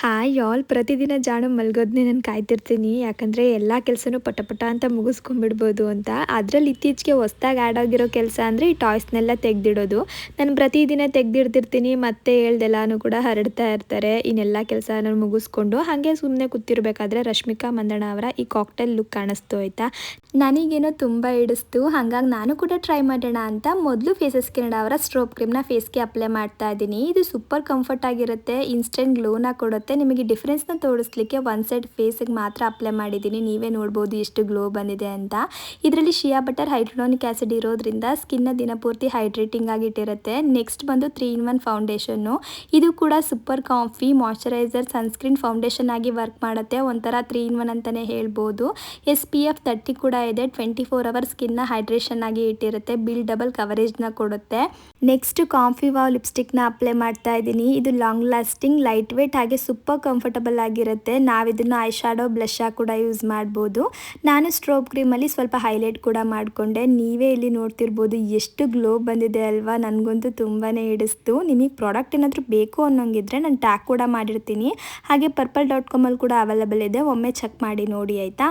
Hi all ಪ್ರತಿದಿನ ಜಾಣು ಮಲ್ಗೋದನ್ನೇ ನಾನು ಕಾಯ್ತಿರ್ತೀನಿ. ಯಾಕಂದರೆ ಎಲ್ಲ ಕೆಲಸನೂ ಪಟ ಪಟ ಅಂತ ಮುಗಿಸ್ಕೊಂಡ್ಬಿಡ್ಬೋದು ಅಂತ. ಅದರಲ್ಲಿ ಇತ್ತೀಚೆಗೆ ಹೊಸ್ದಾಗಿ ಆ್ಯಡ್ ಆಗಿರೋ ಕೆಲಸ ಅಂದರೆ ಈ ಟಾಯ್ಸ್ನೆಲ್ಲ ತೆಗೆದಿಡೋದು. ನಾನು ಪ್ರತಿದಿನ ತೆಗೆದಿಡ್ತಿರ್ತೀನಿ, ಮತ್ತೆ ಹೇಳ್ದೆಲ್ಲಾನು ಕೂಡ ಹರಡ್ತಾ ಇರ್ತಾರೆ. ಇನ್ನೆಲ್ಲ ಕೆಲಸನ ಮುಗಿಸ್ಕೊಂಡು ಹಾಗೆ ಸುಮ್ಮನೆ ಕೂತಿರ್ಬೇಕಾದ್ರೆ ರಶ್ಮಿಕಾ ಮಂದಣ್ಣ ಅವರ ಈ ಕಾಕ್ಟೇಲ್ ಲುಕ್ ಕಾಣಿಸ್ತು ಆಯಿತಾ. ನನಗೇನೋ ತುಂಬ ಹಿಡಿಸ್ತು. ಹಾಗಾಗಿ ನಾನು ಕೂಡ ಟ್ರೈ ಮಾಡೋಣ ಅಂತ ಮೊದಲು ಫೇಸಸ್ ಕೆನಡಾ ಅವರ ಸ್ಟ್ರೋಬ್ ಕ್ರೀಮ್ನ ಫೇಸ್ಗೆ ಅಪ್ಲೈ ಮಾಡ್ತಾ ಇದ್ದೀನಿ. ಇದು ಸೂಪರ್ ಕಂಫರ್ಟ್ ಆಗಿರುತ್ತೆ, ಇನ್ಸ್ಟೆಂಟ್ ಗ್ಲೋನ ಕೊಡುತ್ತೆ. ನಿಮಗೆ ಡಿಫ್ರೆನ್ಸ್ನ ತೋರಿಸ್ಲಿಕ್ಕೆ ಒನ್ ಸೈಡ್ ಫೇಸಿಗೆ ಮಾತ್ರ ಅಪ್ಲೈ ಮಾಡಿದ್ದೀನಿ. ನೀವೇ ನೋಡ್ಬೋದು ಎಷ್ಟು ಗ್ಲೋ ಬಂದಿದೆ ಅಂತ. ಇದರಲ್ಲಿ ಶಿಯಾ ಬಟರ್ ಹೈಡ್ರೋನಿಕ್ ಆ್ಯಸಿಡ್ ಇರೋದ್ರಿಂದ ಸ್ಕಿನ್ನ ದಿನಪೂರ್ತಿ ಹೈಡ್ರೇಟಿಂಗ್ ಆಗಿಟ್ಟಿರುತ್ತೆ. ನೆಕ್ಸ್ಟ್ ಬಂದು 3-in-1 ಫೌಂಡೇಶನ್ನು. ಇದು ಕೂಡ super comfy moisturiser sunscreen foundation ಆಗಿ ವರ್ಕ್ ಮಾಡುತ್ತೆ. ಒಂಥರ 3-in-1 ಅಂತಲೇ ಹೇಳ್ಬೋದು. SPF 30 ಕೂಡ ಇದೆ. 24 ಅವರ್ ಸ್ಕಿನ್ನ ಹೈಡ್ರೇಷನ್ ಆಗಿ ಇಟ್ಟಿರುತ್ತೆ. ಬಿಲ್ಡಬಲ್ ಕವರೇಜ್ನ ಕೊಡುತ್ತೆ. ನೆಕ್ಸ್ಟ್ ಕಾಂಫಿ ವಾವ್ ಲಿಪ್ಸ್ಟಿಕ್ನ ಅಪ್ಲೈ ಮಾಡ್ತಾ ಇದ್ದೀನಿ. ಇದು ಲಾಂಗ್ ಲಾಸ್ಟಿಂಗ್, ಲೈಟ್ ವೇಟ್ ಹಾಗೆ ಸೂಪರ್ ಕಂಫರ್ಟಬಲ್ ಆಗಿರುತ್ತೆ. ನಾವಿದನ್ನು ಐ ಶಾಡೋ ಬ್ಲಷ್ ಕೂಡ ಯೂಸ್ ಮಾಡ್ಬೋದು. ನಾನು ಸ್ಟ್ರೋಬ್ ಕ್ರೀಮಲ್ಲಿ ಸ್ವಲ್ಪ ಹೈಲೈಟ್ ಕೂಡ ಮಾಡಿಕೊಂಡೆ. ನೀವೇ ಇಲ್ಲಿ ನೋಡ್ತಿರ್ಬೋದು ಎಷ್ಟು ಗ್ಲೋ ಬಂದಿದೆ ಅಲ್ವಾ. ನನಗಂತೂ ತುಂಬಾ ಹಿಡಿಸ್ತು. ನಿಮಗೆ ಪ್ರಾಡಕ್ಟ್ ಏನಾದರೂ ಬೇಕು ಅನ್ನೋಂಗಿದ್ರೆ ನಾನು ಟ್ಯಾಗ್ ಕೂಡ ಮಾಡಿರ್ತೀನಿ. ಹಾಗೆ purple.com ಅಲ್ಲಿ ಕೂಡ ಅವೈಲೇಬಲ್ ಇದೆ, ಒಮ್ಮೆ ಚೆಕ್ ಮಾಡಿ ನೋಡಿ ಆಯಿತಾ.